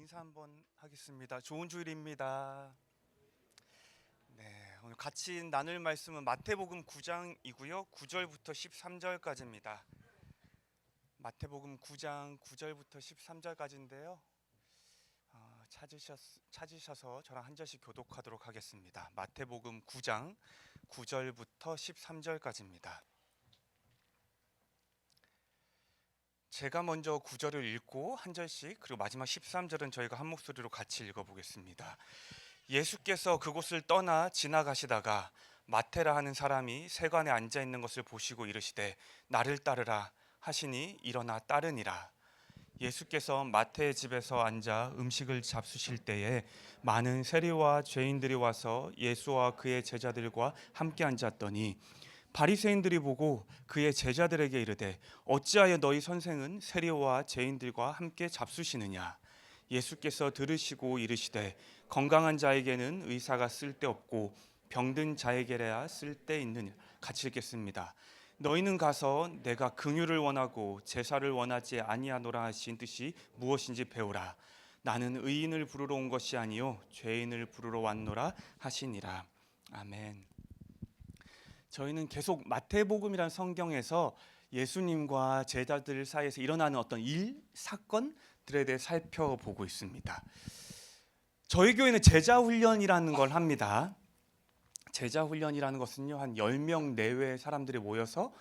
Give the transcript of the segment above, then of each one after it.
인사 한번 하겠습니다. 좋은 주일입니다. 네, 오늘 같이 나눌 말씀은 마태복음 9장이고요. 9절부터 13절까지입니다. 마태복음 9장 9절부터 13절까지인데요. 찾으셔서 저랑 한 절씩 교독하도록 하겠습니다. 마태복음 9장 9절부터 13절까지입니다. 제가 먼저 9절을 읽고 한 절씩, 그리고 마지막 13절은 저희가 한 목소리로 같이 읽어보겠습니다. 예수께서 그곳을 떠나 지나가시다가 마태라 하는 사람이 세관에 앉아 있는 것을 보시고 이르시되 나를 따르라 하시니 일어나 따르니라. 예수께서 마태의 집에서 앉아 음식을 잡수실 때에 많은 세리와 죄인들이 와서 예수와 그의 제자들과 함께 앉았더니 바리새인들이 보고 그의 제자들에게 이르되 어찌하여 너희 선생은 세리와 죄인들과 함께 잡수시느냐. 예수께서 들으시고 이르시되 건강한 자에게는 의사가 쓸데없고 병든 자에게야 쓸데있느냐. 같이 읽겠습니다. 너희는 가서 내가 긍휼을 원하고 제사를 원하지 아니하노라 하신 뜻이 무엇인지 배우라. 나는 의인을 부르러 온 것이 아니요 죄인을 부르러 왔노라 하시니라. 아멘. 저희는 계속 마태복음이라는 성경에서 예수님과 제자들 사이에서 일어나는 어떤 일, 사건들에 대해 살펴보고 있습니다. 저희 교회는 제자훈련이라는 걸 합니다. 제자훈련이라는 것은요, 한 10명 내외의 사람들이 모여서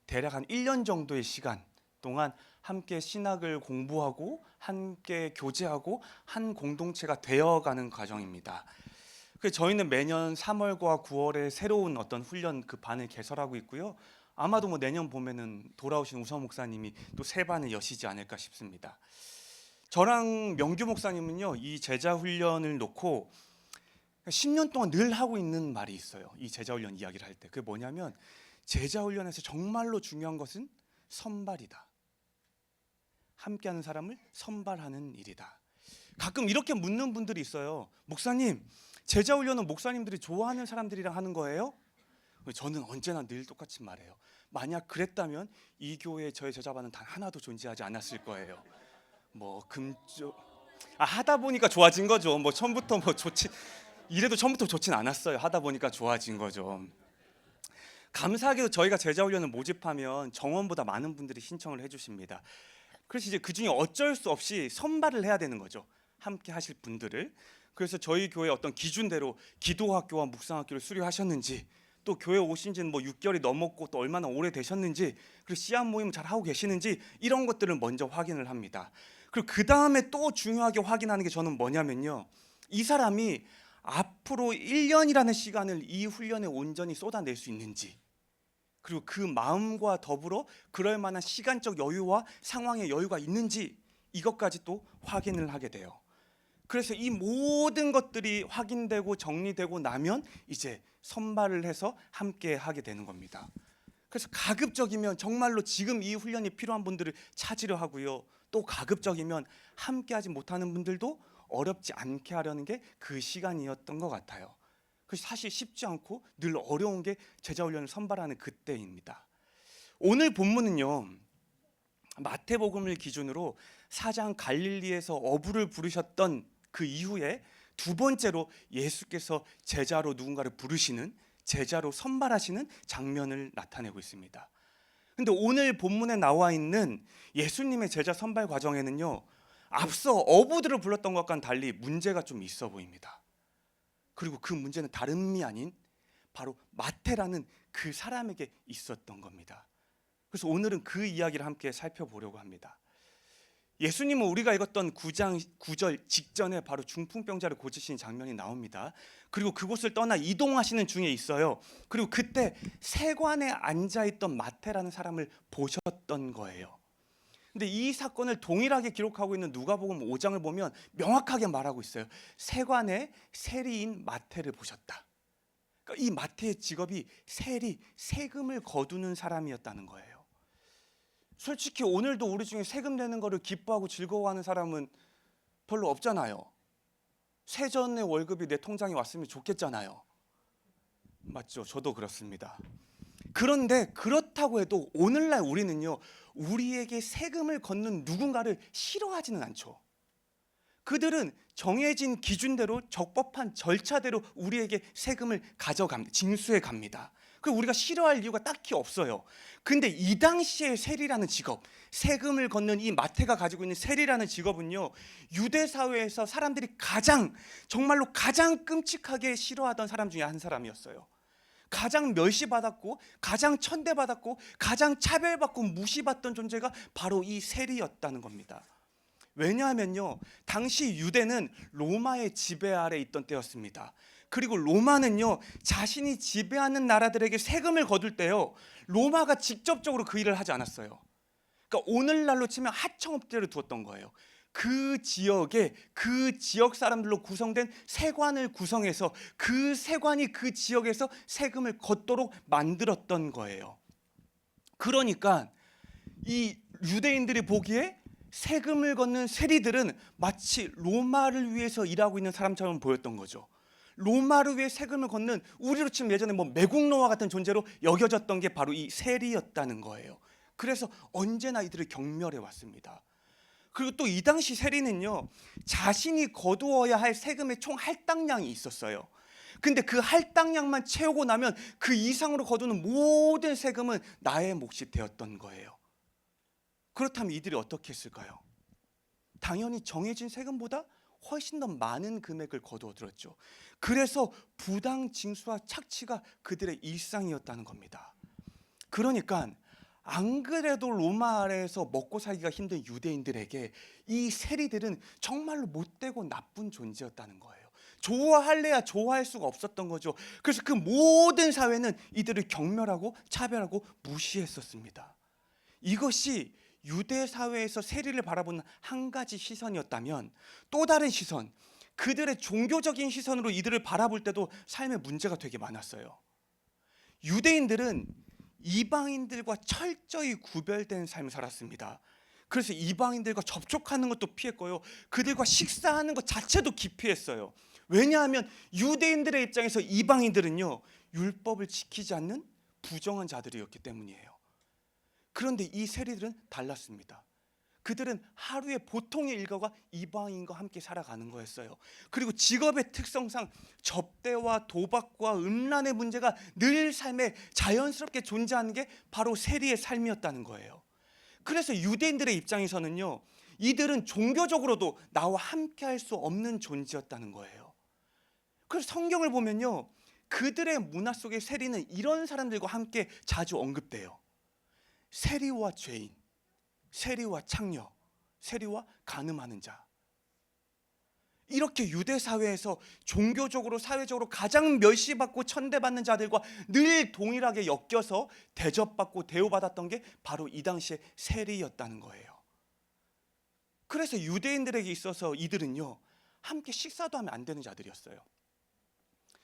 대략 한 1년 정도의 시간 동안 함께 신학을 공부하고 함께 교제하고 한 공동체가 되어가는 과정입니다. 그래서 저희는 매년 3월과 9월에 새로운 어떤 훈련 그 반을 개설하고 있고요. 아마도 내년 봄에는 돌아오신 우성 목사님이 또 새 반을 여시지 않을까 싶습니다. 저랑 명규 목사님은요, 이 제자 훈련을 놓고 10년 동안 늘 하고 있는 말이 있어요. 이 제자 훈련 이야기를 할 때. 그게 뭐냐면 제자 훈련에서 정말로 중요한 것은 선발이다. 함께하는 사람을 선발하는 일이다. 가끔 이렇게 묻는 분들이 있어요. 목사님, 제자 훈련은 목사님들이 좋아하는 사람들이랑 하는 거예요? 저는 언제나 늘 똑같이 말해요. 만약 그랬다면 이 교회에 저의 제자반은 단 하나도 존재하지 않았을 거예요. 하다 보니까 좋아진 거죠. 처음부터 좋지, 이래도 처음부터 좋진 않았어요. 하다 보니까 좋아진 거죠. 감사하게도 저희가 제자 훈련을 모집하면 정원보다 많은 분들이 신청을 해주십니다. 그래서 이제 그 중에 어쩔 수 없이 선발을 해야 되는 거죠. 함께 하실 분들을. 그래서 저희 교회 어떤 기준대로 기도학교와 묵상학교를 수료하셨는지, 또 교회 오신 지는 6개월이 넘었고 또 얼마나 오래 되셨는지, 그리고 씨앗 모임 잘 하고 계시는지, 이런 것들을 먼저 확인을 합니다. 그리고 그 다음에 또 중요하게 확인하는 게 저는 뭐냐면요, 이 사람이 앞으로 1년이라는 시간을 이 훈련에 온전히 쏟아낼 수 있는지, 그리고 그 마음과 더불어 그럴 만한 시간적 여유와 상황의 여유가 있는지, 이것까지 또 확인을 하게 돼요. 그래서 이 모든 것들이 확인되고 정리되고 나면 이제 선발을 해서 함께 하게 되는 겁니다. 그래서 가급적이면 정말로 지금 이 훈련이 필요한 분들을 찾으려 하고요. 또 가급적이면 함께 하지 못하는 분들도 어렵지 않게 하려는 게 그 시간이었던 것 같아요. 그래서 사실 쉽지 않고 늘 어려운 게 제자훈련을 선발하는 그때입니다. 오늘 본문은요, 마태복음을 기준으로 사장 갈릴리에서 어부를 부르셨던 그 이후에 두 번째로 예수께서 제자로 누군가를 부르시는, 제자로 선발하시는 장면을 나타내고 있습니다. 근데 오늘 본문에 나와 있는 예수님의 제자 선발 과정에는요, 앞서 어부들을 불렀던 것과는 달리 문제가 좀 있어 보입니다. 그리고 그 문제는 다름이 아닌 바로 마태라는 그 사람에게 있었던 겁니다. 그래서 오늘은 그 이야기를 함께 살펴보려고 합니다. 예수님은 우리가 읽었던 9장 9절 직전에 바로 중풍병자를 고치시는 장면이 나옵니다. 그리고 그곳을 떠나 이동하시는 중에 있어요. 그리고 그때 세관에 앉아있던 마태라는 사람을 보셨던 거예요. 근데 이 사건을 동일하게 기록하고 있는 누가복음 5장을 보면 명확하게 말하고 있어요. 세관의 세리인 마태를 보셨다. 그러니까 이 마태의 직업이 세리, 세금을 거두는 사람이었다는 거예요. 솔직히 오늘도 우리 중에 세금 내는 거를 기뻐하고 즐거워하는 사람은 별로 없잖아요. 세전의 월급이 내 통장에 왔으면 좋겠잖아요. 맞죠? 저도 그렇습니다. 그런데 그렇다고 해도 오늘날 우리는요, 우리에게 세금을 걷는 누군가를 싫어하지는 않죠. 그들은 정해진 기준대로 적법한 절차대로 우리에게 세금을 가져갑니다. 징수해 갑니다. 그 우리가 싫어할 이유가 딱히 없어요. 근데 이 당시에 세리라는 직업, 세금을 걷는 이 마태가 가지고 있는 세리라는 직업은요, 유대 사회에서 사람들이 정말로 가장 끔찍하게 싫어하던 사람 중에 한 사람이었어요. 가장 멸시받았고, 가장 천대받았고, 가장 차별받고 무시받던 존재가 바로 이 세리였다는 겁니다. 왜냐하면요, 당시 유대는 로마의 지배 아래 있던 때였습니다. 그리고 로마는요, 자신이 지배하는 나라들에게 세금을 거둘 때요, 로마가 직접적으로 그 일을 하지 않았어요. 그러니까 오늘날로 치면 하청업체를 두었던 거예요. 그 지역에 그 지역 사람들로 구성된 세관을 구성해서 그 세관이 그 지역에서 세금을 걷도록 만들었던 거예요. 그러니까 이 유대인들이 보기에 세금을 걷는 세리들은 마치 로마를 위해서 일하고 있는 사람처럼 보였던 거죠. 로마를 위해 세금을 걷는, 우리로 치면 예전에 매국노와 같은 존재로 여겨졌던 게 바로 이 세리였다는 거예요. 그래서 언제나 이들을 경멸해 왔습니다. 그리고 또 이 당시 세리는요, 자신이 거두어야 할 세금의 총 할당량이 있었어요. 근데 그 할당량만 채우고 나면 그 이상으로 거두는 모든 세금은 나의 몫이 되었던 거예요. 그렇다면 이들이 어떻게 했을까요? 당연히 정해진 세금보다 훨씬 더 많은 금액을 거두어 들었죠. 그래서 부당 징수와 착취가 그들의 일상이었다는 겁니다. 그러니까 안 그래도 로마 아래에서 먹고 살기가 힘든 유대인들에게 이 세리들은 정말로 못되고 나쁜 존재였다는 거예요. 좋아할래야 좋아할 수가 없었던 거죠. 그래서 그 모든 사회는 이들을 경멸하고 차별하고 무시했었습니다. 이것이 유대 사회에서 세리를 바라보는 한 가지 시선이었다면, 또 다른 시선, 그들의 종교적인 시선으로 이들을 바라볼 때도 삶에 문제가 되게 많았어요. 유대인들은 이방인들과 철저히 구별된 삶을 살았습니다. 그래서 이방인들과 접촉하는 것도 피했고요, 그들과 식사하는 것 자체도 기피했어요. 왜냐하면 유대인들의 입장에서 이방인들은요, 율법을 지키지 않는 부정한 자들이었기 때문이에요. 그런데 이 세리들은 달랐습니다. 그들은 하루의 보통의 일과가 이방인과 함께 살아가는 거였어요. 그리고 직업의 특성상 접대와 도박과 음란의 문제가 늘 삶에 자연스럽게 존재하는 게 바로 세리의 삶이었다는 거예요. 그래서 유대인들의 입장에서는요, 이들은 종교적으로도 나와 함께 할 수 없는 존재였다는 거예요. 그래서 성경을 보면요, 그들의 문화 속의 세리는 이런 사람들과 함께 자주 언급돼요. 세리와 죄인, 세리와 창녀, 세리와 간음하는 자. 이렇게 유대 사회에서 종교적으로 사회적으로 가장 멸시받고 천대받는 자들과 늘 동일하게 엮여서 대접받고 대우받았던 게 바로 이 당시의 세리였다는 거예요. 그래서 유대인들에게 있어서 이들은요, 함께 식사도 하면 안 되는 자들이었어요.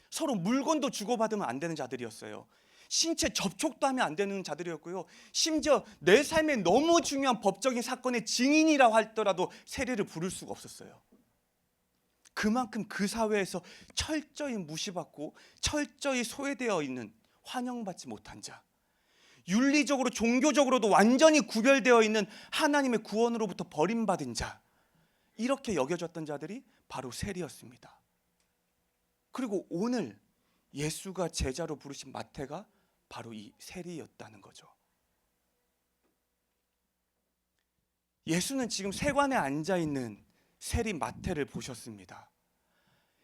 서로 물건도 주고받으면 안 되는 자들이었어요. 신체 접촉도 하면 안 되는 자들이었고요, 심지어 내 삶에 너무 중요한 법적인 사건의 증인이라고 하더라도 세리를 부를 수가 없었어요. 그만큼 그 사회에서 철저히 무시받고 철저히 소외되어 있는, 환영받지 못한 자, 윤리적으로 종교적으로도 완전히 구별되어 있는 하나님의 구원으로부터 버림받은 자, 이렇게 여겨졌던 자들이 바로 세리였습니다. 그리고 오늘 예수가 제자로 부르신 마태가 바로 이 세리였다는 거죠. 예수는 지금 세관에 앉아있는 세리 마태를 보셨습니다.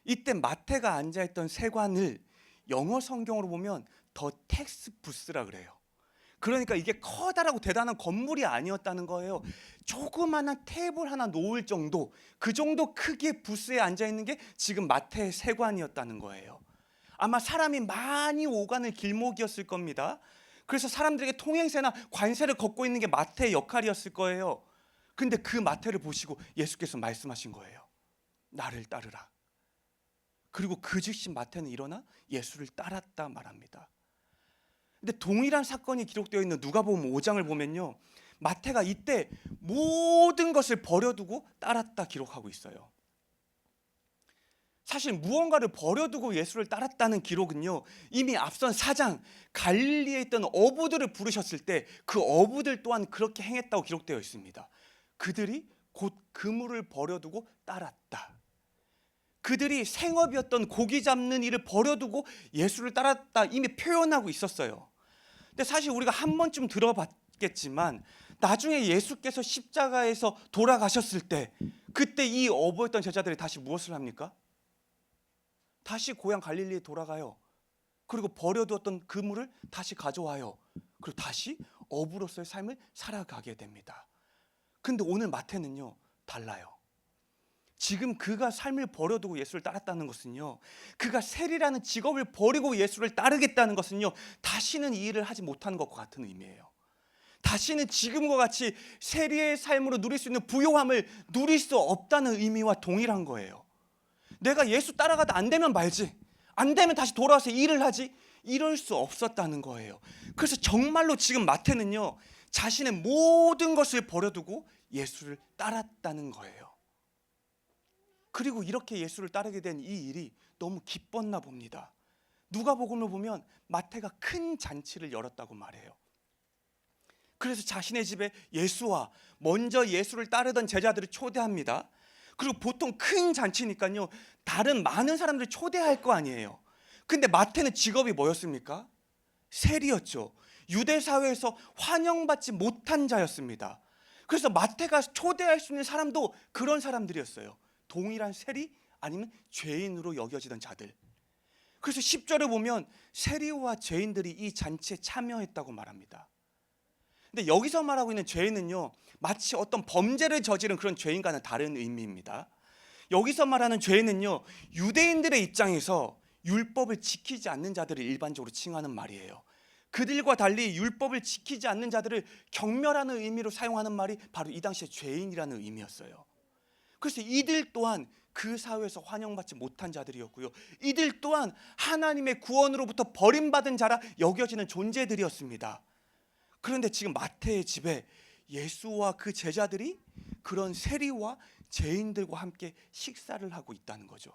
이때 마태가 앉아있던 세관을 영어 성경으로 보면 더 텍스 부스라 그래요. 그러니까 이게 커다랗고 대단한 건물이 아니었다는 거예요. 조그마한 테이블 하나 놓을 정도, 그 정도 크기의 부스에 앉아있는 게 지금 마태의 세관이었다는 거예요. 아마 사람이 많이 오가는 길목이었을 겁니다. 그래서 사람들에게 통행세나 관세를 걷고 있는 게 마태의 역할이었을 거예요. 근데 그 마태를 보시고 예수께서 말씀하신 거예요. 나를 따르라. 그리고 그 즉시 마태는 일어나 예수를 따랐다 말합니다. 근데 동일한 사건이 기록되어 있는 누가복음 5장을 보면요, 마태가 이때 모든 것을 버려두고 따랐다 기록하고 있어요. 사실 무언가를 버려두고 예수를 따랐다는 기록은요, 이미 앞선 4장 갈릴리에 있던 어부들을 부르셨을 때 그 어부들 또한 그렇게 행했다고 기록되어 있습니다. 그들이 곧 그물을 버려두고 따랐다. 그들이 생업이었던 고기 잡는 일을 버려두고 예수를 따랐다 이미 표현하고 있었어요. 근데 사실 우리가 한 번쯤 들어봤겠지만 나중에 예수께서 십자가에서 돌아가셨을 때 그때 이 어부였던 제자들이 다시 무엇을 합니까? 다시 고향 갈릴리에 돌아가요. 그리고 버려두었던 그물을 다시 가져와요. 그리고 다시 어부로서의 삶을 살아가게 됩니다. 근데 오늘 마태는요, 달라요. 지금 그가 삶을 버려두고 예수를 따랐다는 것은요, 그가 세리라는 직업을 버리고 예수를 따르겠다는 것은요, 다시는 이 일을 하지 못하는 것과 같은 의미예요. 다시는 지금과 같이 세리의 삶으로 누릴 수 있는 부요함을 누릴 수 없다는 의미와 동일한 거예요. 내가 예수 따라가다 안 되면 말지, 안 되면 다시 돌아와서 일을 하지, 이럴 수 없었다는 거예요. 그래서 정말로 지금 마태는요, 자신의 모든 것을 버려두고 예수를 따랐다는 거예요. 그리고 이렇게 예수를 따르게 된 이 일이 너무 기뻤나 봅니다. 누가복음을 보면 마태가 큰 잔치를 열었다고 말해요. 그래서 자신의 집에 예수와 먼저 예수를 따르던 제자들을 초대합니다. 그리고 보통 큰 잔치니까요, 다른 많은 사람들을 초대할 거 아니에요. 근데 마태는 직업이 뭐였습니까? 세리였죠. 유대 사회에서 환영받지 못한 자였습니다. 그래서 마태가 초대할 수 있는 사람도 그런 사람들이었어요. 동일한 세리 아니면 죄인으로 여겨지던 자들. 그래서 10절에 보면 세리와 죄인들이 이 잔치에 참여했다고 말합니다. 근데 여기서 말하고 있는 죄인은요, 마치 어떤 범죄를 저지른 그런 죄인과는 다른 의미입니다. 여기서 말하는 죄인은요, 유대인들의 입장에서 율법을 지키지 않는 자들을 일반적으로 칭하는 말이에요. 그들과 달리 율법을 지키지 않는 자들을 경멸하는 의미로 사용하는 말이 바로 이 당시에 죄인이라는 의미였어요. 그래서 이들 또한 그 사회에서 환영받지 못한 자들이었고요, 이들 또한 하나님의 구원으로부터 버림받은 자라 여겨지는 존재들이었습니다. 그런데 지금 마태의 집에 예수와 그 제자들이 그런 세리와 죄인들과 함께 식사를 하고 있다는 거죠.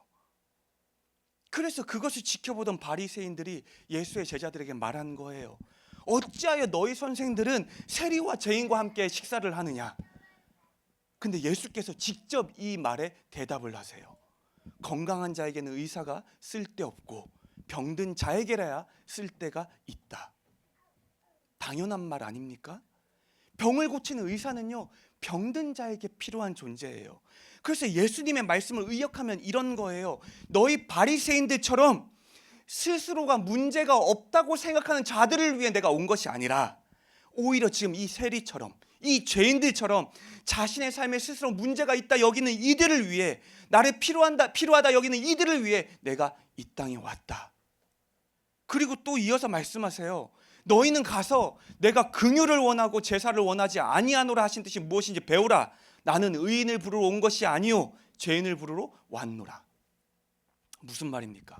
그래서 그것을 지켜보던 바리새인들이 예수의 제자들에게 말한 거예요. 어찌하여 너희 선생들은 세리와 죄인과 함께 식사를 하느냐? 근데 예수께서 직접 이 말에 대답을 하세요. 건강한 자에게는 의사가 쓸데없고 병든 자에게라야 쓸데가 있다. 당연한 말 아닙니까? 병을 고치는 의사는요, 병든 자에게 필요한 존재예요. 그래서 예수님의 말씀을 의역하면 이런 거예요. 너희 바리새인들처럼 스스로가 문제가 없다고 생각하는 자들을 위해 내가 온 것이 아니라 오히려 지금 이 세리처럼, 이 죄인들처럼 자신의 삶에 스스로 문제가 있다 여기는 이들을 위해, 나를 필요하다 여기는 이들을 위해 내가 이 땅에 왔다. 그리고 또 이어서 말씀하세요. 너희는 가서 내가 긍휼을 원하고 제사를 원하지 아니하노라 하신 뜻이 무엇인지 배우라. 나는 의인을 부르러 온 것이 아니요 죄인을 부르러 왔노라. 무슨 말입니까?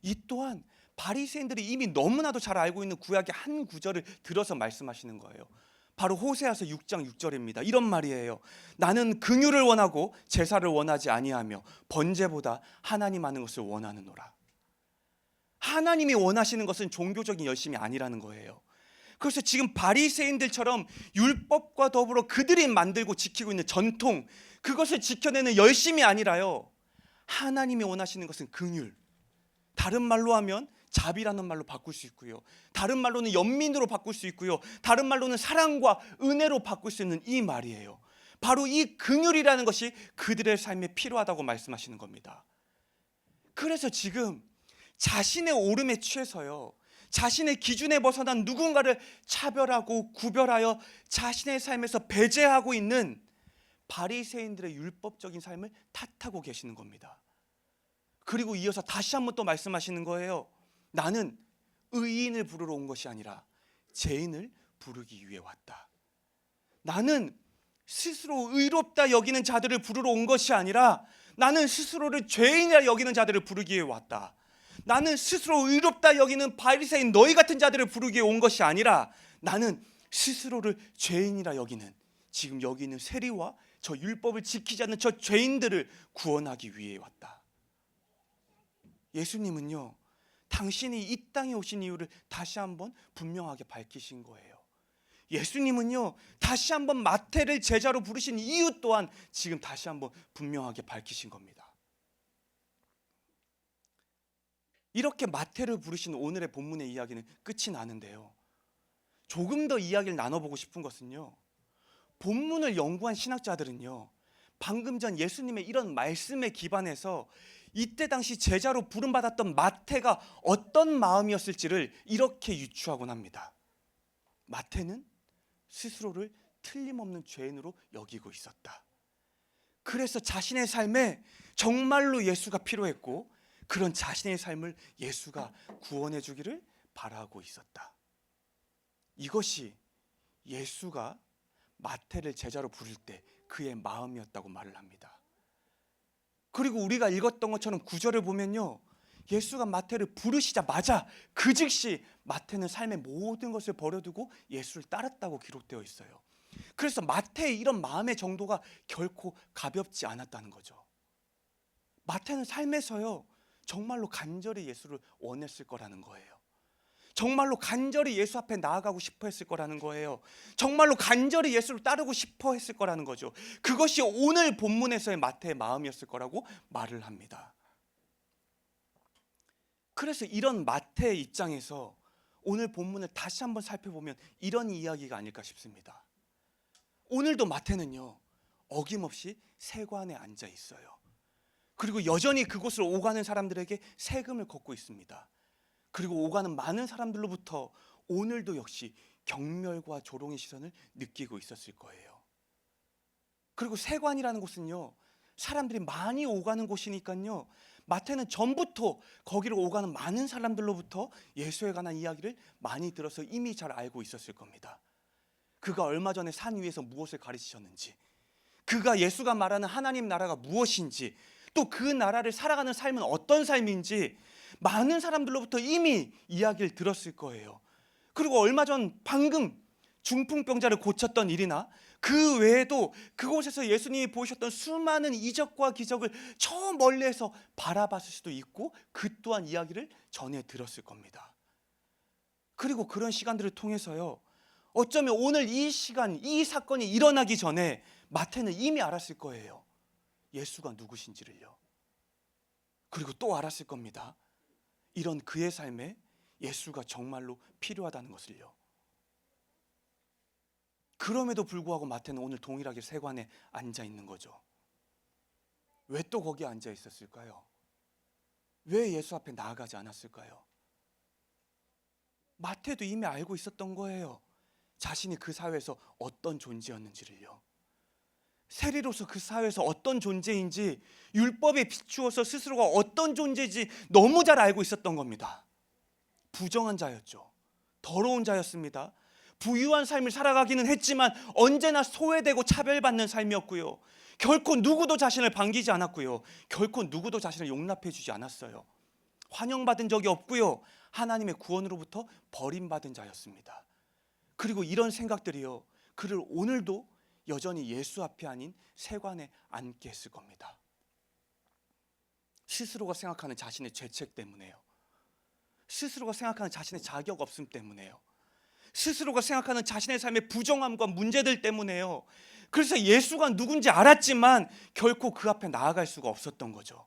이 또한 바리새인들이 이미 너무나도 잘 알고 있는 구약의 한 구절을 들어서 말씀하시는 거예요. 바로 호세아서 6장 6절입니다. 이런 말이에요. 나는 긍휼을 원하고 제사를 원하지 아니하며 번제보다 하나님 아는 것을 원하느노라. 하나님이 원하시는 것은 종교적인 열심이 아니라는 거예요. 그래서 지금 바리새인들처럼 율법과 더불어 그들이 만들고 지키고 있는 전통, 그것을 지켜내는 열심이 아니라요, 하나님이 원하시는 것은 긍휼, 다른 말로 하면 자비라는 말로 바꿀 수 있고요, 다른 말로는 연민으로 바꿀 수 있고요, 다른 말로는 사랑과 은혜로 바꿀 수 있는 이 말이에요. 바로 이 긍휼이라는 것이 그들의 삶에 필요하다고 말씀하시는 겁니다. 그래서 지금 자신의 오름에 취해서요, 자신의 기준에 벗어난 누군가를 차별하고 구별하여 자신의 삶에서 배제하고 있는 바리새인들의 율법적인 삶을 탓하고 계시는 겁니다. 그리고 이어서 다시 한번 또 말씀하시는 거예요. 나는 의인을 부르러 온 것이 아니라 죄인을 부르기 위해 왔다. 나는 스스로 의롭다 여기는 자들을 부르러 온 것이 아니라 나는 스스로를 죄인이라 여기는 자들을 부르기 위해 왔다. 나는 스스로 의롭다 여기는 바리새인 너희 같은 자들을 부르기 위해 온 것이 아니라 나는 스스로를 죄인이라 여기는, 지금 여기 있는 세리와 저 율법을 지키지 않는 저 죄인들을 구원하기 위해 왔다. 예수님은요, 당신이 이 땅에 오신 이유를 다시 한번 분명하게 밝히신 거예요. 예수님은요 다시 한번 마태를 제자로 부르신 이유 또한 지금 다시 한번 분명하게 밝히신 겁니다. 이렇게 마태를 부르신 오늘의 본문의 이야기는 끝이 나는데요, 조금 더 이야기를 나눠보고 싶은 것은요, 본문을 연구한 신학자들은요 방금 전 예수님의 이런 말씀에 기반해서 이때 당시 제자로 부름받았던 마태가 어떤 마음이었을지를 이렇게 유추하곤 합니다. 마태는 스스로를 틀림없는 죄인으로 여기고 있었다. 그래서 자신의 삶에 정말로 예수가 필요했고 그런 자신의 삶을 예수가 구원해 주기를 바라고 있었다. 이것이 예수가 마태를 제자로 부를 때 그의 마음이었다고 말을 합니다. 그리고 우리가 읽었던 것처럼 구절을 보면요, 예수가 마태를 부르시자마자 그 즉시 마태는 삶의 모든 것을 버려두고 예수를 따랐다고 기록되어 있어요. 그래서 마태의 이런 마음의 정도가 결코 가볍지 않았다는 거죠. 마태는 삶에서요 정말로 간절히 예수를 원했을 거라는 거예요. 정말로 간절히 예수 앞에 나아가고 싶어 했을 거라는 거예요. 정말로 간절히 예수를 따르고 싶어 했을 거라는 거죠. 그것이 오늘 본문에서의 마태의 마음이었을 거라고 말을 합니다. 그래서 이런 마태의 입장에서 오늘 본문을 다시 한번 살펴보면 이런 이야기가 아닐까 싶습니다. 오늘도 마태는요 어김없이 세관에 앉아 있어요. 그리고 여전히 그곳을 오가는 사람들에게 세금을 걷고 있습니다. 그리고 오가는 많은 사람들로부터 오늘도 역시 경멸과 조롱의 시선을 느끼고 있었을 거예요. 그리고 세관이라는 곳은요 사람들이 많이 오가는 곳이니까요, 마태는 전부터 거기를 오가는 많은 사람들로부터 예수에 관한 이야기를 많이 들어서 이미 잘 알고 있었을 겁니다. 그가 얼마 전에 산 위에서 무엇을 가르치셨는지, 그가 예수가 말하는 하나님 나라가 무엇인지, 또 그 나라를 살아가는 삶은 어떤 삶인지 많은 사람들로부터 이미 이야기를 들었을 거예요. 그리고 얼마 전 방금 중풍병자를 고쳤던 일이나 그 외에도 그곳에서 예수님이 보이셨던 수많은 이적과 기적을 저 멀리에서 바라봤을 수도 있고 그 또한 이야기를 전해 들었을 겁니다. 그리고 그런 시간들을 통해서요 어쩌면 오늘 이 시간, 이 사건이 일어나기 전에 마태는 이미 알았을 거예요. 예수가 누구신지를요. 그리고 또 알았을 겁니다. 이런 그의 삶에 예수가 정말로 필요하다는 것을요. 그럼에도 불구하고 마태는 오늘 동일하게 세관에 앉아 있는 거죠. 왜 또 거기에 앉아 있었을까요? 왜 예수 앞에 나아가지 않았을까요? 마태도 이미 알고 있었던 거예요. 자신이 그 사회에서 어떤 존재였는지를요. 세리로서 그 사회에서 어떤 존재인지, 율법에 비추어서 스스로가 어떤 존재인지 너무 잘 알고 있었던 겁니다. 부정한 자였죠. 더러운 자였습니다. 부유한 삶을 살아가기는 했지만 언제나 소외되고 차별받는 삶이었고요. 결코 누구도 자신을 반기지 않았고요. 결코 누구도 자신을 용납해 주지 않았어요. 환영받은 적이 없고요. 하나님의 구원으로부터 버림받은 자였습니다. 그리고 이런 생각들이요, 그를 오늘도 여전히 예수 앞이 아닌 세관에 앉게 했을 겁니다. 스스로가 생각하는 자신의 죄책 때문에요. 스스로가 생각하는 자신의 자격 없음 때문에요. 스스로가 생각하는 자신의 삶의 부정함과 문제들 때문에요. 그래서 예수가 누군지 알았지만 결코 그 앞에 나아갈 수가 없었던 거죠.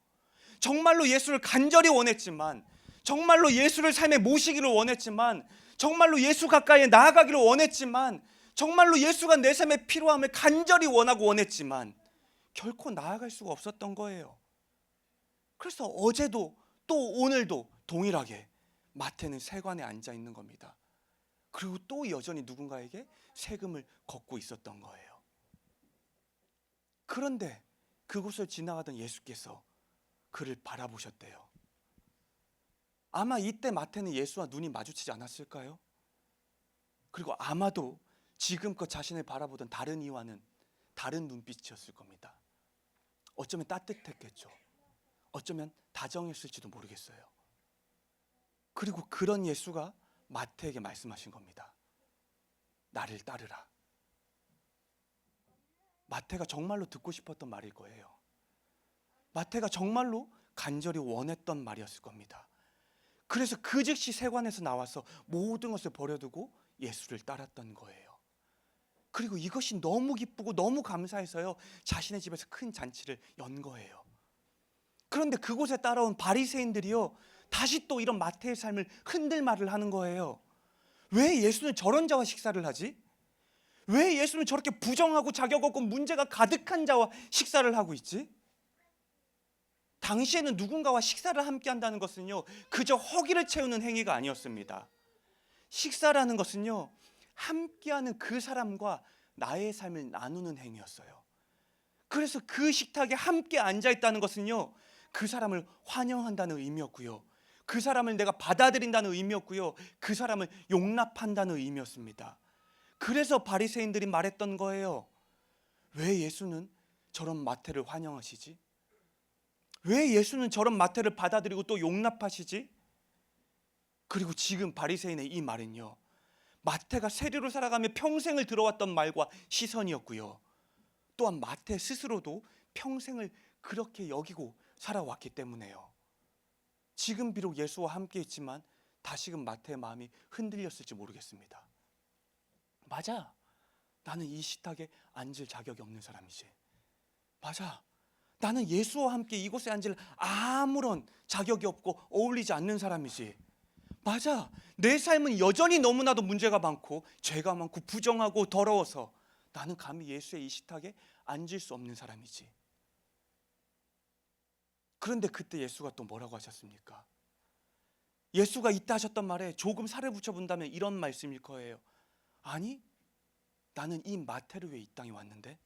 정말로 예수를 간절히 원했지만, 정말로 예수를 삶에 모시기를 원했지만, 정말로 예수 가까이에 나아가기를 원했지만, 정말로 예수가 내 삶에 필요함을 간절히 원하고 원했지만 결코 나아갈 수가 없었던 거예요. 그래서 어제도 또 오늘도 동일하게 마태는 세관에 앉아 있는 겁니다. 그리고 또 여전히 누군가에게 세금을 걷고 있었던 거예요. 그런데 그곳을 지나가던 예수께서 그를 바라보셨대요. 아마 이때 마태는 예수와 눈이 마주치지 않았을까요? 그리고 아마도 지금껏 자신을 바라보던 다른 이와는 다른 눈빛이었을 겁니다. 어쩌면 따뜻했겠죠. 어쩌면 다정했을지도 모르겠어요. 그리고 그런 예수가 마태에게 말씀하신 겁니다. 나를 따르라. 마태가 정말로 듣고 싶었던 말일 거예요. 마태가 정말로 간절히 원했던 말이었을 겁니다. 그래서 그 즉시 세관에서 나와서 모든 것을 버려두고 예수를 따랐던 거예요. 그리고 이것이 너무 기쁘고 너무 감사해서요, 자신의 집에서 큰 잔치를 연 거예요. 그런데 그곳에 따라온 바리새인들이요, 다시 또 이런 마태의 삶을 흔들 말을 하는 거예요. 왜 예수는 저런 자와 식사를 하지? 왜 예수는 저렇게 부정하고 자격 없고 문제가 가득한 자와 식사를 하고 있지? 당시에는 누군가와 식사를 함께 한다는 것은요, 그저 허기를 채우는 행위가 아니었습니다. 식사라는 것은요, 함께하는 그 사람과 나의 삶을 나누는 행위였어요. 그래서 그 식탁에 함께 앉아 있다는 것은요, 그 사람을 환영한다는 의미였고요, 그 사람을 내가 받아들인다는 의미였고요, 그 사람을 용납한다는 의미였습니다. 그래서 바리새인들이 말했던 거예요. 왜 예수는 저런 마태를 환영하시지? 왜 예수는 저런 마태를 받아들이고 또 용납하시지? 그리고 지금 바리새인의 이 말은요, 마태가 세리로 살아가며 평생을 들어왔던 말과 시선이었고요, 또한 마태 스스로도 평생을 그렇게 여기고 살아왔기 때문에요. 지금 비록 예수와 함께 있지만 다시금 마태의 마음이 흔들렸을지 모르겠습니다. 맞아, 나는 이 식탁에 앉을 자격이 없는 사람이지. 맞아, 나는 예수와 함께 이곳에 앉을 아무런 자격이 없고 어울리지 않는 사람이지. 맞아, 내 삶은 여전히 너무나도 문제가 많고 죄가 많고 부정하고 더러워서 나는 감히 예수의 이 식탁에 앉을 수 없는 사람이지. 그런데 그때 예수가 또 뭐라고 하셨습니까? 예수가 이때 하셨던 말에 조금 살을 붙여본다면 이런 말씀일 거예요. 아니, 나는 이 마태를 위해 이 땅에 왔는데,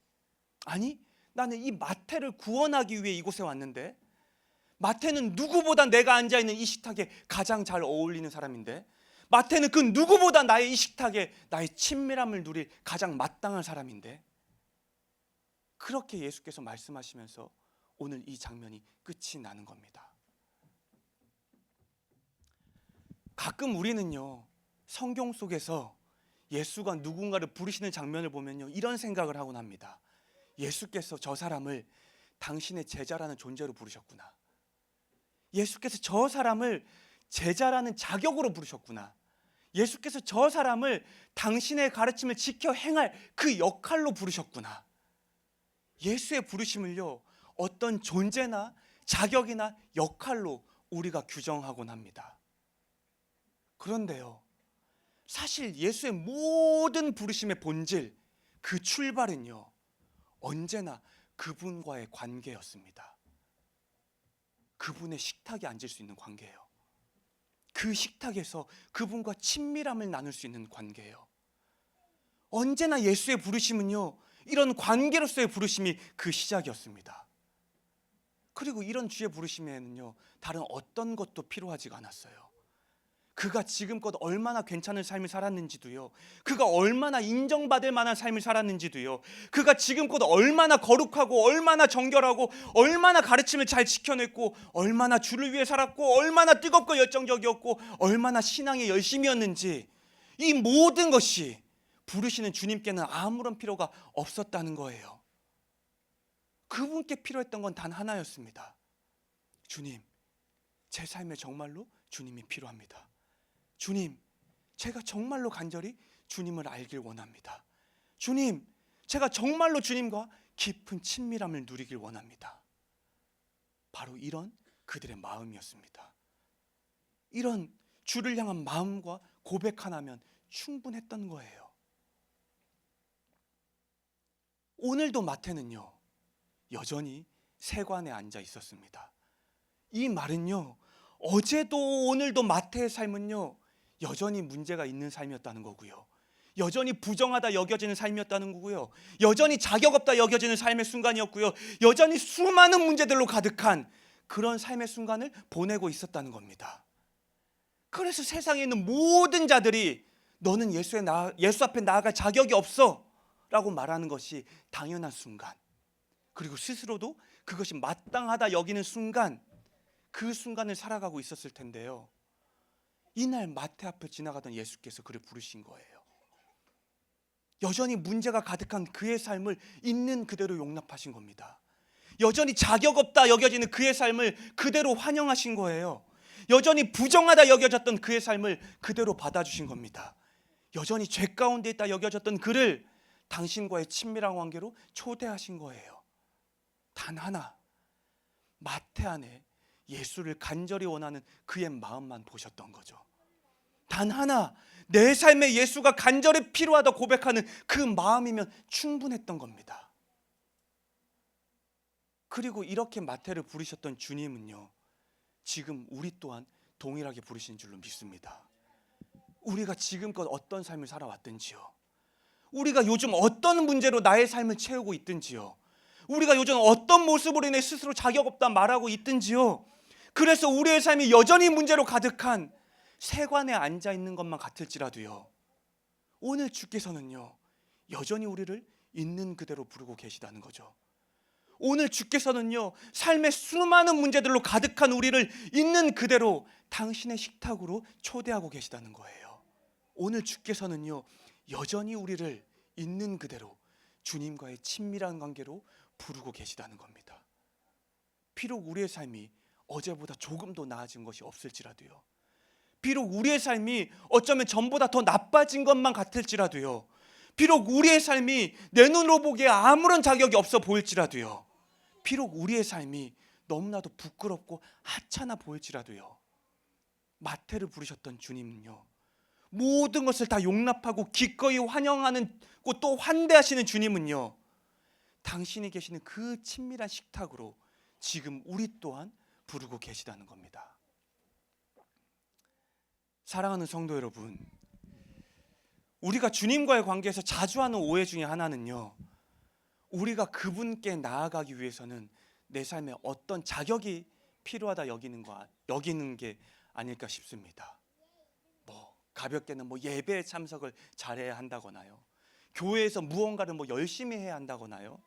아니, 나는 이 마태를 구원하기 위해 이곳에 왔는데, 마태는 누구보다 내가 앉아있는 이 식탁에 가장 잘 어울리는 사람인데, 마태는 그 누구보다 나의 이 식탁에 나의 친밀함을 누릴 가장 마땅한 사람인데, 그렇게 예수께서 말씀하시면서 오늘 이 장면이 끝이 나는 겁니다. 가끔 우리는요, 성경 속에서 예수가 누군가를 부르시는 장면을 보면요, 이런 생각을 하곤 합니다. 예수께서 저 사람을 당신의 제자라는 존재로 부르셨구나. 예수께서 저 사람을 제자라는 자격으로 부르셨구나. 예수께서 저 사람을 당신의 가르침을 지켜 행할 그 역할로 부르셨구나. 예수의 부르심을요, 어떤 존재나 자격이나 역할로 우리가 규정하곤 합니다. 그런데요, 사실 예수의 모든 부르심의 본질, 그 출발은요, 언제나 그분과의 관계였습니다. 그분의 식탁에 앉을 수 있는 관계예요. 그 식탁에서 그분과 친밀함을 나눌 수 있는 관계예요. 언제나 예수의 부르심은요, 이런 관계로서의 부르심이 그 시작이었습니다. 그리고 이런 주의 부르심에는요, 다른 어떤 것도 필요하지가 않았어요. 그가 지금껏 얼마나 괜찮은 삶을 살았는지도요, 그가 얼마나 인정받을 만한 삶을 살았는지도요, 그가 지금껏 얼마나 거룩하고 얼마나 정결하고 얼마나 가르침을 잘 지켜냈고 얼마나 주를 위해 살았고 얼마나 뜨겁고 열정적이었고 얼마나 신앙에 열심이었는지, 이 모든 것이 부르시는 주님께는 아무런 필요가 없었다는 거예요. 그분께 필요했던 건 단 하나였습니다. 주님, 제 삶에 정말로 주님이 필요합니다. 주님, 제가 정말로 간절히 주님을 알길 원합니다. 주님, 제가 정말로 주님과 깊은 친밀함을 누리길 원합니다. 바로 이런 그들의 마음이었습니다. 이런 주를 향한 마음과 고백 하나면 충분했던 거예요. 오늘도 마태는요, 여전히 세관에 앉아 있었습니다. 이 말은요, 어제도 오늘도 마태의 삶은요, 여전히 문제가 있는 삶이었다는 거고요, 여전히 부정하다 여겨지는 삶이었다는 거고요, 여전히 자격 없다 여겨지는 삶의 순간이었고요, 여전히 수많은 문제들로 가득한 그런 삶의 순간을 보내고 있었다는 겁니다. 그래서 세상에 있는 모든 자들이 너는 예수 앞에 나아갈 자격이 없어 라고 말하는 것이 당연한 순간, 그리고 스스로도 그것이 마땅하다 여기는 순간, 그 순간을 살아가고 있었을 텐데요, 이날 마태 앞을 지나가던 예수께서 그를 부르신 거예요. 여전히 문제가 가득한 그의 삶을 있는 그대로 용납하신 겁니다. 여전히 자격 없다 여겨지는 그의 삶을 그대로 환영하신 거예요. 여전히 부정하다 여겨졌던 그의 삶을 그대로 받아주신 겁니다. 여전히 죄 가운데 있다 여겨졌던 그를 당신과의 친밀한 관계로 초대하신 거예요. 단 하나, 마태 안에 예수를 간절히 원하는 그의 마음만 보셨던 거죠. 단 하나, 내 삶에 예수가 간절히 필요하다 고백하는 그 마음이면 충분했던 겁니다. 그리고 이렇게 마태를 부르셨던 주님은요, 지금 우리 또한 동일하게 부르신 줄로 믿습니다. 우리가 지금껏 어떤 삶을 살아왔든지요, 우리가 요즘 어떤 문제로 나의 삶을 채우고 있든지요, 우리가 요즘 어떤 모습으로 인해 스스로 자격 없다 말하고 있든지요, 그래서 우리의 삶이 여전히 문제로 가득한 세관에 앉아 있는 것만 같을지라도요, 오늘 주께서는요 여전히 우리를 있는 그대로 부르고 계시다는 거죠. 오늘 주께서는요 삶의 수많은 문제들로 가득한 우리를 있는 그대로 당신의 식탁으로 초대하고 계시다는 거예요. 오늘 주께서는요 여전히 우리를 있는 그대로 주님과의 친밀한 관계로 부르고 계시다는 겁니다. 비록 우리의 삶이 어제보다 조금 더 나아진 것이 없을지라도요, 비록 우리의 삶이 어쩌면 전보다 더 나빠진 것만 같을지라도요, 비록 우리의 삶이 내 눈으로 보기에 아무런 자격이 없어 보일지라도요, 비록 우리의 삶이 너무나도 부끄럽고 하찮아 보일지라도요, 마태를 부르셨던 주님은요 모든 것을 다 용납하고 기꺼이 환영하는 또 환대하시는 주님은요, 당신이 계시는 그 친밀한 식탁으로 지금 우리 또한 부르고 계시다는 겁니다. 사랑하는 성도 여러분, 우리가 주님과의 관계에서 자주 하는 오해 중에 하나는요, 우리가 그분께 나아가기 위해서는 내 삶에 어떤 자격이 필요하다 여기는 게 아닐까 싶습니다. 가볍게는 예배에 참석을 잘해야 한다거나요, 교회에서 무언가를 열심히 해야 한다거나요,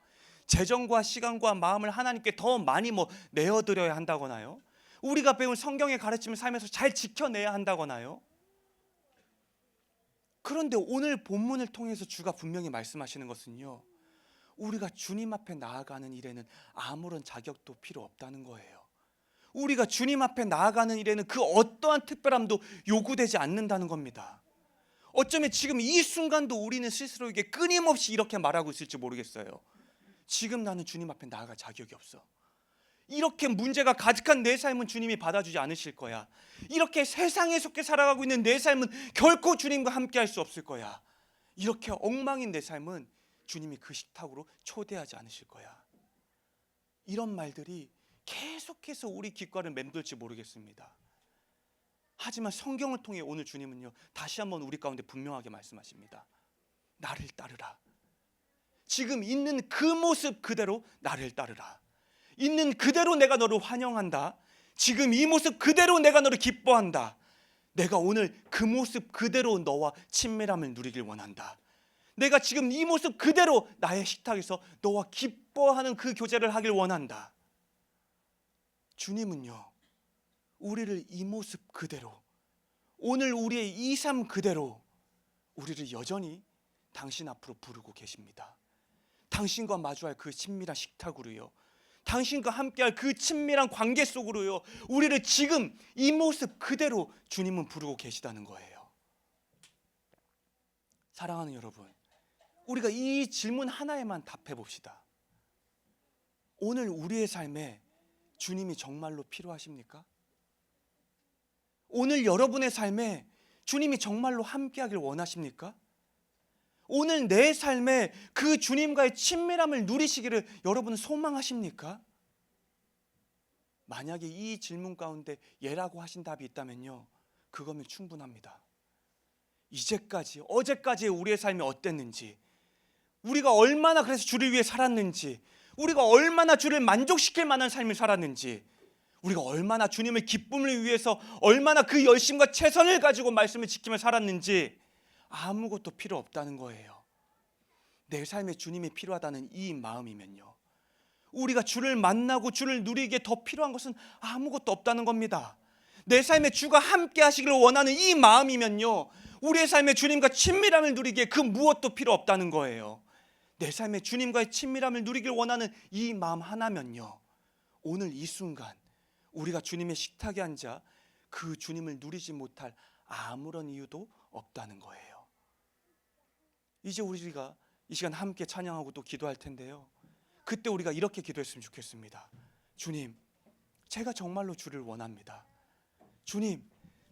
재정과 시간과 마음을 하나님께 더 많이 내어드려야 한다거나요, 우리가 배운 성경의 가르침을 삶에서 잘 지켜내야 한다거나요. 그런데 오늘 본문을 통해서 주가 분명히 말씀하시는 것은요, 우리가 주님 앞에 나아가는 일에는 아무런 자격도 필요 없다는 거예요. 우리가 주님 앞에 나아가는 일에는 그 어떠한 특별함도 요구되지 않는다는 겁니다. 어쩌면 지금 이 순간도 우리는 스스로에게 끊임없이 이렇게 말하고 있을지 모르겠어요. 지금 나는 주님 앞에 나아갈 자격이 없어. 이렇게 문제가 가득한 내 삶은 주님이 받아주지 않으실 거야. 이렇게 세상에 속해 살아가고 있는 내 삶은 결코 주님과 함께 할 수 없을 거야. 이렇게 엉망인 내 삶은 주님이 그 식탁으로 초대하지 않으실 거야. 이런 말들이 계속해서 우리 귓가를 맴돌지 모르겠습니다. 하지만 성경을 통해 오늘 주님은요 다시 한번 우리 가운데 분명하게 말씀하십니다. 나를 따르라. 지금 있는 그 모습 그대로 나를 따르라. 있는 그대로 내가 너를 환영한다. 지금 이 모습 그대로 내가 너를 기뻐한다. 내가 오늘 그 모습 그대로 너와 친밀함을 누리길 원한다. 내가 지금 이 모습 그대로 나의 식탁에서 너와 기뻐하는 그 교제를 하길 원한다. 주님은요 우리를 이 모습 그대로, 오늘 우리의 이 삶 그대로 우리를 여전히 당신 앞으로 부르고 계십니다. 당신과 마주할 그 친밀한 식탁으로요, 당신과 함께할 그 친밀한 관계 속으로요, 우리를 지금 이 모습 그대로 주님은 부르고 계시다는 거예요. 사랑하는 여러분, 우리가 이 질문 하나에만 답해 봅시다. 오늘 우리의 삶에 주님이 정말로 필요하십니까? 오늘 여러분의 삶에 주님이 정말로 함께하길 원하십니까? 오늘 내 삶에 그 주님과의 친밀함을 누리시기를 여러분은 소망하십니까? 만약에 이 질문 가운데 예라고 하신 답이 있다면요, 그거면 충분합니다. 이제까지, 어제까지의 우리의 삶이 어땠는지, 우리가 얼마나 그래서 주를 위해 살았는지, 우리가 얼마나 주를 만족시킬 만한 삶을 살았는지, 우리가 얼마나 주님의 기쁨을 위해서 얼마나 그 열심과 최선을 가지고 말씀을 지키며 살았는지 아무것도 필요 없다는 거예요. 내 삶에 주님이 필요하다는 이 마음이면요, 우리가 주를 만나고 주를 누리기에 더 필요한 것은 아무것도 없다는 겁니다. 내 삶에 주가 함께 하시기를 원하는 이 마음이면요, 우리의 삶에 주님과 친밀함을 누리기에 그 무엇도 필요 없다는 거예요. 내 삶에 주님과의 친밀함을 누리길 원하는 이 마음 하나면요, 오늘 이 순간 우리가 주님의 식탁에 앉아 그 주님을 누리지 못할 아무런 이유도 없다는 거예요. 이제 우리가 이 시간 함께 찬양하고 또 기도할 텐데요, 그때 우리가 이렇게 기도했으면 좋겠습니다. 주님, 제가 정말로 주를 원합니다. 주님,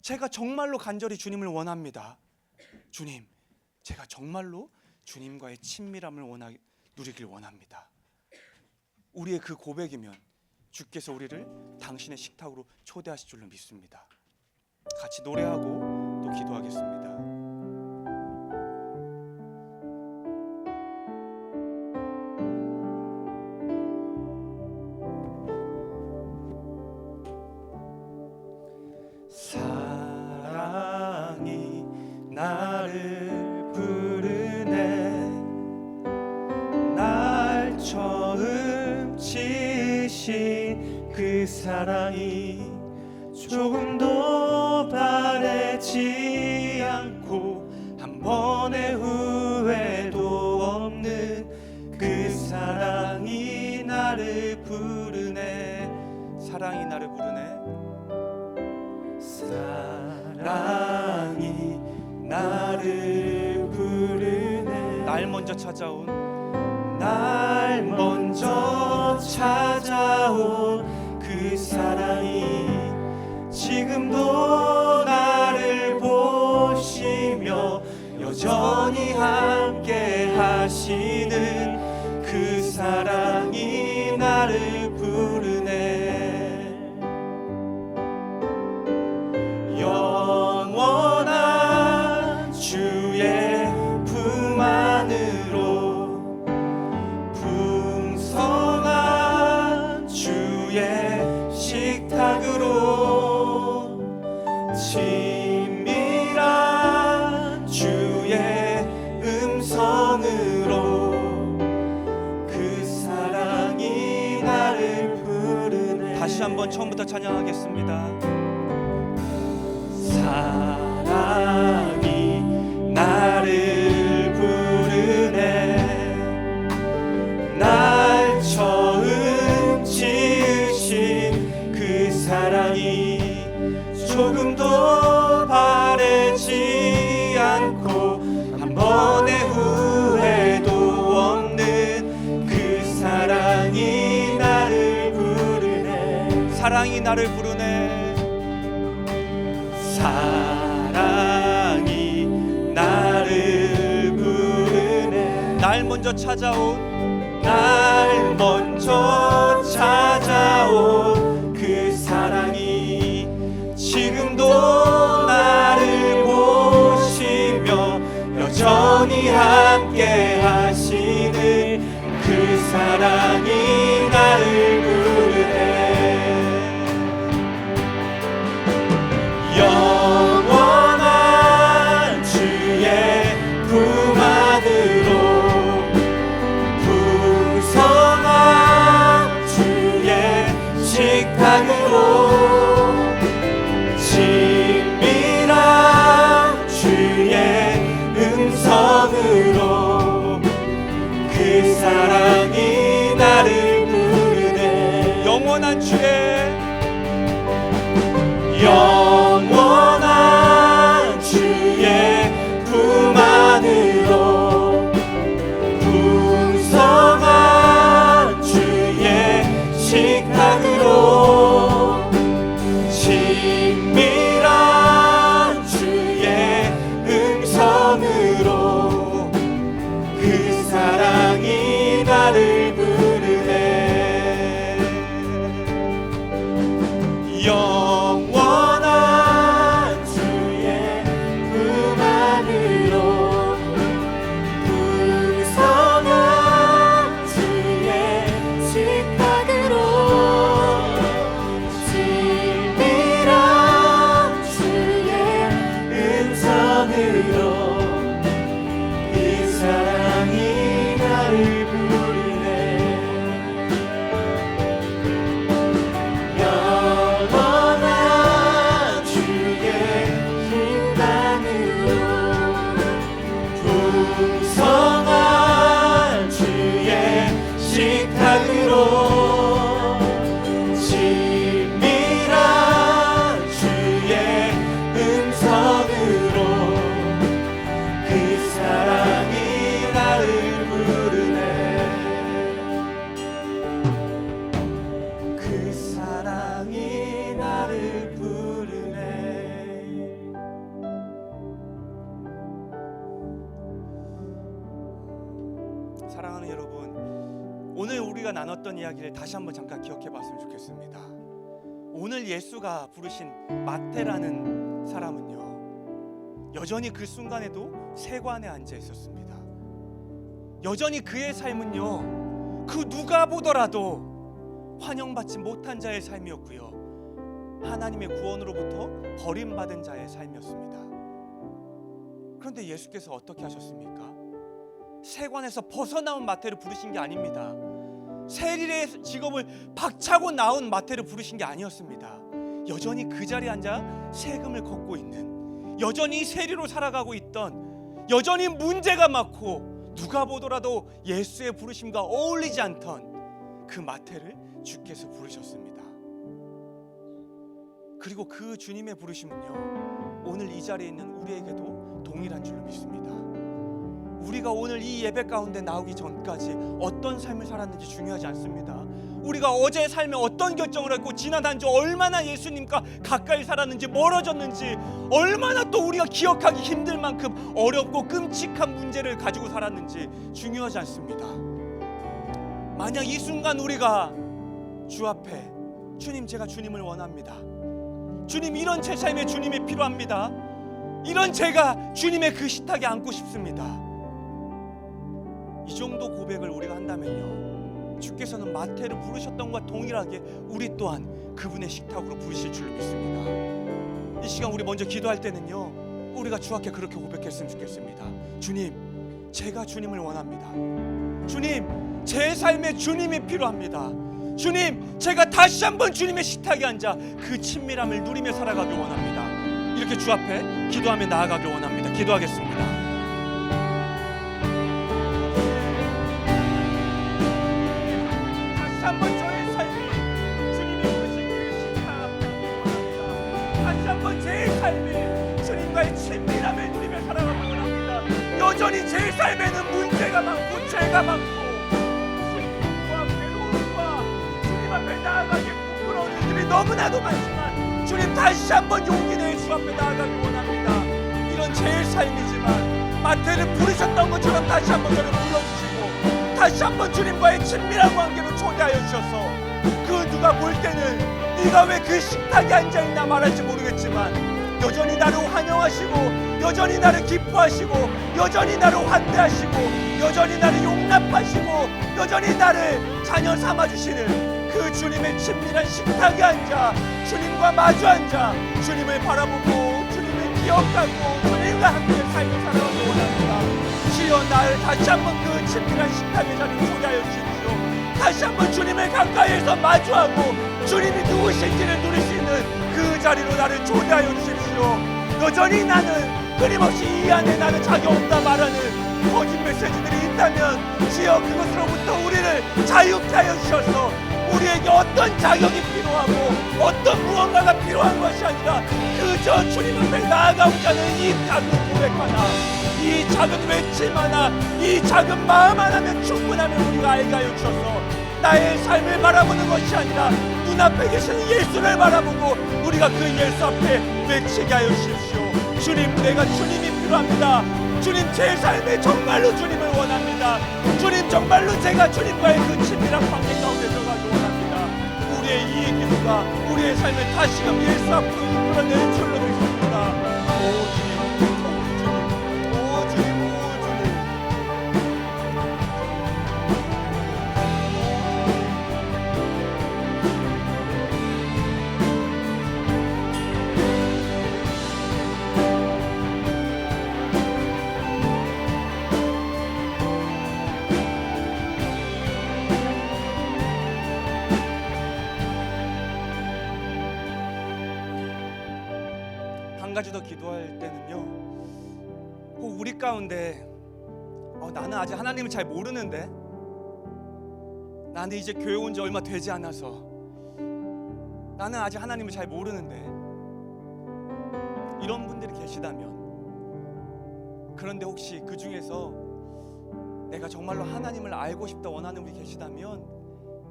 제가 정말로 간절히 주님을 원합니다. 주님, 제가 정말로 주님과의 친밀함을 누리길 원합니다. 우리의 그 고백이면 주께서 우리를 당신의 식탁으로 초대하실 줄로 믿습니다. 같이 노래하고 또 기도하겠습니다. 사랑이 나를 부르네. 날 처음 지으신 그 사랑이 조금도 바래지 않고 한 번의 후회도 없는 그 사랑이 나를 부르네. 사랑이 나를 부르네. 사랑이 나를 부르네. 날 먼저 찾아온 그 사랑이 지금도 나를 보시며 여전히 함께 하시는 그 사랑이 나를 부르네. 영원한 주의 품 안으로 풍성한 주의 식탁으로 친밀한 주의 음성으로 그 사랑이 나를 부르네. 다시 한번 처음부터 찬양하겠습니다. 사랑이 나를 부르네. 날 처음 지으신 그 사랑이 조금도 바래지 않고 한 번의 후회도 없는 그 사랑이 나를 부르네. 사랑이 나를 부르네. 사랑이 나를 부르네. 날 먼저 찾아온 그 사랑이 지금도 나를 보시며 여전히 함께 하시는 그 사랑이 나를 부르네. 영원한 주의 품 안으로 풍성한 주의 식탁으로 친밀한 주의 음성으로 우리가 나눴던 이야기를 다시 한번 잠깐 기억해 봤으면 좋겠습니다. 오늘 예수가 부르신 마태라는 사람은요, 여전히 그 순간에도 세관에 앉아 있었습니다. 여전히 그의 삶은요, 그 누가 보더라도 환영받지 못한 자의 삶이었고요, 하나님의 구원으로부터 버림받은 자의 삶이었습니다. 그런데 예수께서 어떻게 하셨습니까? 세관에서 벗어나온 마태를 부르신 게 아닙니다. 세리의 직업을 박차고 나온 마태를 부르신 게 아니었습니다. 여전히 그 자리에 앉아 세금을 걷고 있는, 여전히 세리로 살아가고 있던, 여전히 문제가 많고 누가 보더라도 예수의 부르심과 어울리지 않던 그 마태를 주께서 부르셨습니다. 그리고 그 주님의 부르심은요, 오늘 이 자리에 있는 우리에게도 동일한 줄로 믿습니다. 우리가 오늘 이 예배 가운데 나오기 전까지 어떤 삶을 살았는지 중요하지 않습니다. 우리가 어제 삶에 어떤 결정을 했고 지난 한 주 얼마나 예수님과 가까이 살았는지, 멀어졌는지, 얼마나 또 우리가 기억하기 힘들 만큼 어렵고 끔찍한 문제를 가지고 살았는지 중요하지 않습니다. 만약 이 순간 우리가 주 앞에, 주님, 제가 주님을 원합니다. 주님, 이런 제 삶에 주님이 필요합니다. 이런 제가 주님의 그 식탁에 앉고 싶습니다. 이 정도 고백을 우리가 한다면요, 주께서는 마태를 부르셨던 것과 동일하게 우리 또한 그분의 식탁으로 부르실 줄로 믿습니다. 이 시간 우리 먼저 기도할 때는요, 우리가 주 앞에 그렇게 고백했으면 좋겠습니다. 주님, 제가 주님을 원합니다. 주님, 제 삶에 주님이 필요합니다. 주님, 제가 다시 한번 주님의 식탁에 앉아 그 친밀함을 누리며 살아가길 원합니다. 이렇게 주 앞에 기도하며 나아가길 원합니다. 기도하겠습니다. 다시 한번 저의 삶이 주님이 부르신 그 식탁 원합니다. 다시 한번 제 삶이 주님과의 친밀함을 누리며 살아가길 원합니다. 여전히 제 삶에는 문제가 많고 죄가 많고 앞에 나아가기 부끄러운 일들이 너무나도 많지만, 주님, 다시 한번 용기 내어 주 앞에 나아가기 원합니다. 이런 제 삶이지만 마태를 부르셨던 것처럼 다시 한번 저를 불러주시고 다시 한번 주님과의 친밀한 관계로 초대하여 주셔서 그 누가 볼 때는 네가 왜 그 식탁에 앉아있나 말할지 모르겠지만 여전히 나를 환영하시고 여전히 나를 기뻐하시고 여전히 나를 환대하시고 여전히 나를 용납하시고 여전히 나를 자녀 삼아주시는 그 주님의 친밀한 식탁에 앉아 주님과 마주 앉아 주님을 바라보고 주님을 기억하고 주님과 함께 삶을 살아가기 원합니다. 주여, 나를 다시 한번 그 친밀한 식탁의 자리에 초대하여 주십시오. 다시 한번 주님을 가까이에서 마주하고 주님이 누구신지를 누릴 수 있는 그 자리로 나를 초대하여 주십시오. 여전히 나는 끊임없이 이 안에 나는 자격 없다 말하는 거짓 메시지들이 있다면 주여, 그것으로부터 우리를 자유케 하여 주셔서 우리에게 어떤 자격이 필요하고 어떤 무언가가 필요한 것이 아니라 그저 주님 앞에 나아가고자 하는 이 작은 고백 하나, 이 작은 외침 하나, 이 작은 마음 하나면 충분하면 우리가 알게 하여 주셔서 나의 삶을 바라보는 것이 아니라 눈앞에 계시는 예수를 바라보고 우리가 그 예수 앞에 외치게 하여 주십시오. 주님, 내가 주님이 필요합니다. 주님, 제 삶에 정말로 주님을 원합니다. 주님, 정말로 제가 주님과의 그 친밀한 관계 가운데 들어가기 원합니다. 우리의 이 기도가 우리의 삶을 다시금 예수 앞으로 이끌어낼 줄로 믿습니다. 오 주님, 오 주님, 오 주님, 오 주님. 한 가지 더 기도할 때는요, 혹 우리 가운데 나는 아직 하나님을 잘 모르는데, 나는 이제 교회 온 지 얼마 되지 않아서 나는 아직 하나님을 잘 모르는데, 이런 분들이 계시다면, 그런데 혹시 그 중에서 내가 정말로 하나님을 알고 싶다 원하는 분이 계시다면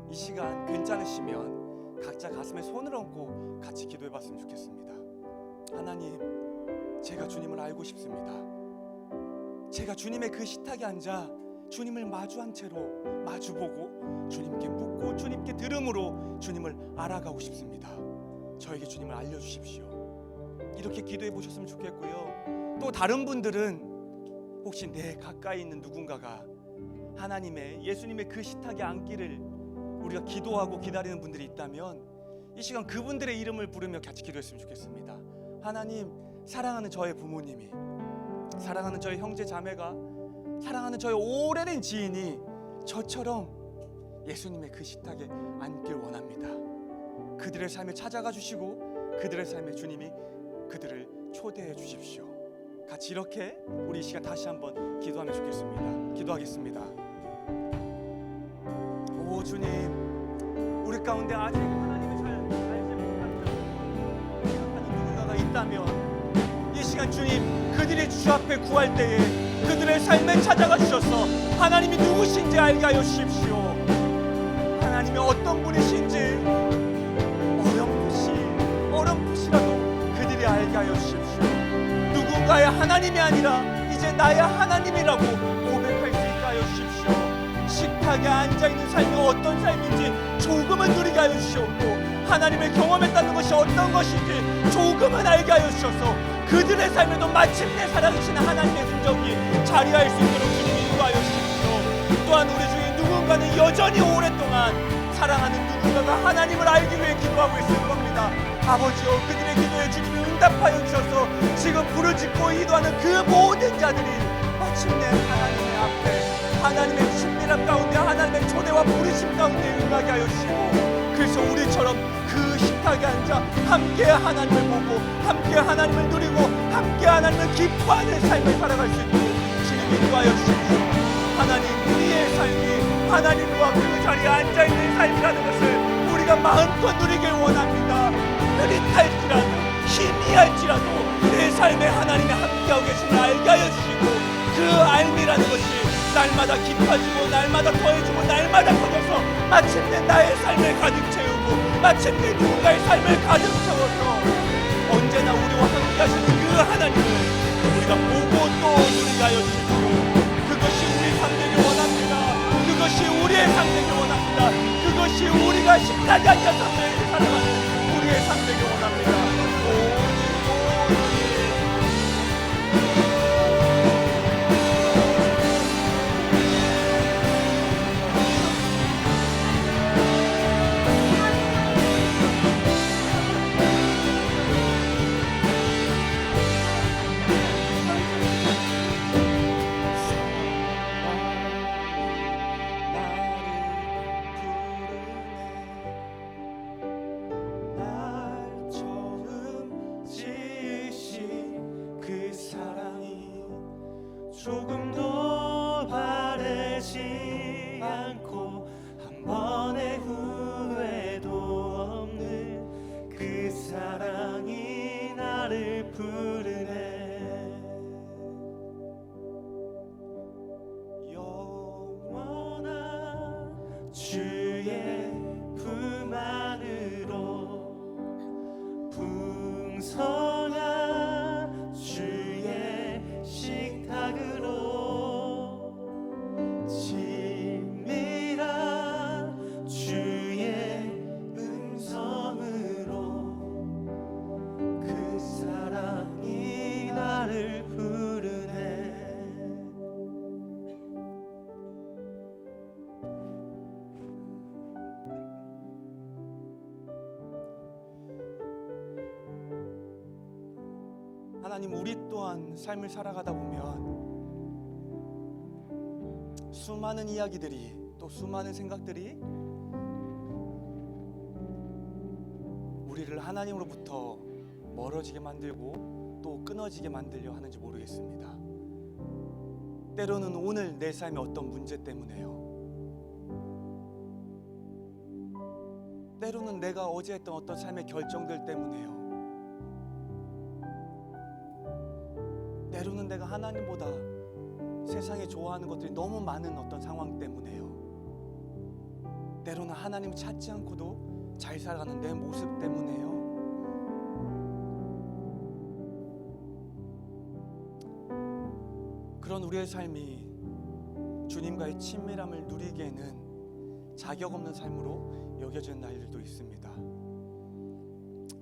이 시간 괜찮으시면 각자 가슴에 손을 얹고 같이 기도해 봤으면 좋겠습니다. 하나님, 제가 주님을 알고 싶습니다. 제가 주님의 그 식탁에 앉아 주님을 마주한 채로 마주보고 주님께 묻고 주님께 들음으로 주님을 알아가고 싶습니다. 저에게 주님을 알려주십시오. 이렇게 기도해 보셨으면 좋겠고요. 또 다른 분들은 혹시 내 가까이 있는 누군가가 하나님의 예수님의 그 식탁에 앉기를 우리가 기도하고 기다리는 분들이 있다면 이 시간 그분들의 이름을 부르며 같이 기도했으면 좋겠습니다. 하나님, 사랑하는 저의 부모님이, 사랑하는 저의 형제 자매가, 사랑하는 저의 오래된 지인이 저처럼 예수님의 그 식탁에 앉길 원합니다. 그들의 삶을 찾아가 주시고 그들의 삶에 주님이 그들을 초대해 주십시오. 같이 이렇게 우리 이 시간 다시 한번 기도하면 좋겠습니다. 기도하겠습니다. 오 주님, 우리 가운데 아직 하나님을 잘 알지 못하는 누군가가 있다면 이 시간 주님, 그들이 주 앞에 구할 때에 그들의 삶에 찾아가 주셔서 하나님이 누구신지 알게 하여 주십시오. 하나님이 어떤 분이신지 어렴풋이라도 그들이 알게 하여 주십시오. 누군가의 하나님이 아니라 이제 나의 하나님이라고 고백할 수 있게 하여 주십시오. 식탁에 앉아있는 삶이 어떤 삶인지 조금은 누리게 하여 주시옵고 하나님을 경험했다는 것이 어떤 것인지 조금은 알게 하여 주셔서 그들의 삶에도 마침내 살아계신 하나님의 흔적이 자리할 수 있도록 주님이 인도하여 주십시오. 또한 우리 중에 누군가는 여전히 오랫동안 사랑하는 누군가가 하나님을 알기 위해 기도하고 있을 겁니다. 아버지여, 그들의 기도에 주님이 응답하여 주셔서 지금 부르짖고 기도하는 그 모든 자들이 마침내 하나님의 앞에 하나님의 친밀함 가운데 하나님의 초대와 부르심 가운데 응하게 하여 주시고 그래서 우리처럼 그 식탁에 앉아 함께 하나님을 보고 함께 하나님을 누리고 함께 하나님을 기뻐하는 삶을 살아갈 수 있도록 주님 인도하여 주십시오. 하나님, 우리의 삶이 하나님과 그 자리에 앉아있는 삶이라는 것을 우리가 마음껏 누리길 원합니다. 느릿할지라도 희미할지라도 내 삶에 하나님이 함께하고 계심을 알게 하여 주시고 그 알미라는 것이 날마다 깊어지고 날마다 더해지고 날마다 커져서 마침내 나의 삶을 가득 채우고 마침내 누군가의 삶을 가득 채워서 언제나 우리와 함께 하시는 그 하나님을 우리가 보고 또 누리게 하여 주십시오. 그것이 우리 삶 되길 원합니다. 그것이 우리의 삶 되길 원합니다. 그것이 우리가 식탁에 앉아서 매일 살아가는 우리의 삶 되길 원합니다. 조금도 바래지 않고 한 번의 후회도 없는 그 사랑이 나를 부르네. 영원한 주의 품 안으로 풍성한 주의 식탁으로 친밀한 주의 음성으로 그 사랑이 나를 부르네. 하나님, 우리 또한 삶을 살아가다 보면 수많은 이야기들이 또 수많은 생각들이 우리를 하나님으로부터 멀어지게 만들고 또 끊어지게 만들려 하는지 모르겠습니다. 때로는 오늘 내 삶의 어떤 문제 때문에요. 때로는 내가 어제 했던 어떤 삶의 결정들 때문에요. 때로는 내가 하나님보다 세상에 좋아하는 것들이 너무 많은 어떤 상황 때문에요. 때로는 하나님을 찾지 않고도 잘 살아가는 내 모습 때문에요. 그런 우리의 삶이 주님과의 친밀함을 누리기에는 자격 없는 삶으로 여겨지는 날들도 있습니다.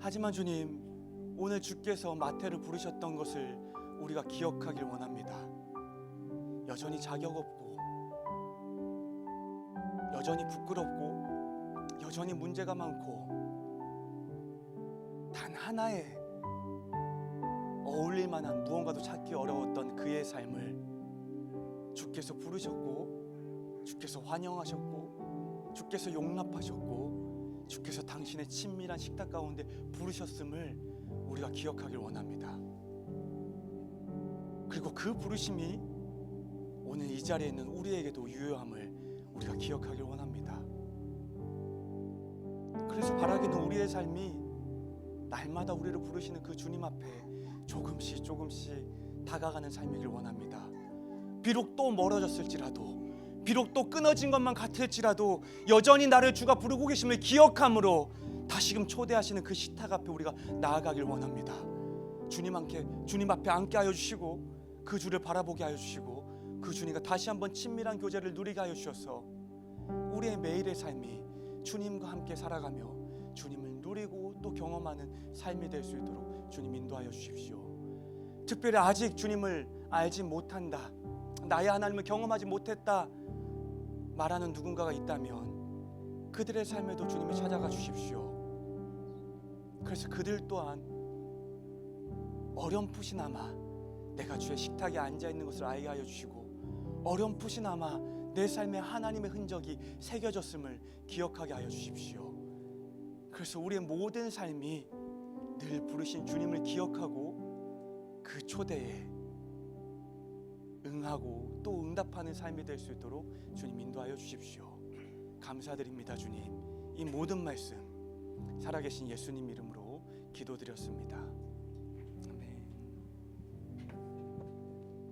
하지만 주님, 오늘 주께서 마태를 부르셨던 것을 우리가 기억하길 원합니다. 여전히 자격 없고, 여전히 부끄럽고, 여전히 문제가 많고, 단 하나의 어울릴 만한 무언가도 찾기 어려웠던 그의 삶을 주께서 부르셨고, 주께서 환영하셨고, 주께서 용납하셨고, 주께서 당신의 친밀한 식탁 가운데 부르셨음을 우리가 기억하길 원합니다. 그리고 그 부르심이 오늘 이 자리에 있는 우리에게도 유효함을 우리가 기억하길 원합니다. 그래서 바라기는 우리의 삶이 날마다 우리를 부르시는 그 주님 앞에 조금씩 다가가는 삶이길 원합니다. 비록 또 멀어졌을지라도, 비록 또 끊어진 것만 같을지라도 여전히 나를 주가 부르고 계심을 기억함으로 다시금 초대하시는 그 식탁 앞에 우리가 나아가길 원합니다. 주님 앞에 앉게 하여 주시고, 그 주를 바라보게 하여 주시고, 그 주님과 다시 한번 친밀한 교제를 누리게 하여 주셔서 우리의 매일의 삶이 주님과 함께 살아가며 주님을 누리고 또 경험하는 삶이 될 수 있도록 주님 인도하여 주십시오. 특별히 아직 주님을 알지 못한다, 나의 하나님을 경험하지 못했다 말하는 누군가가 있다면 그들의 삶에도 주님이 찾아가 주십시오. 그래서 그들 또한 어렴풋이나마 내가 주의 식탁에 앉아있는 것을 알게 하여 주시고, 어렴풋이나마 내 삶에 하나님의 흔적이 새겨졌음을 기억하게 하여 주십시오. 그래서 우리의 모든 삶이 늘 부르신 주님을 기억하고 그 초대에 응하고 또 응답하는 삶이 될 수 있도록 주님 인도하여 주십시오. 감사드립니다. 주님, 이 모든 말씀 살아계신 예수님 이름으로 기도드렸습니다.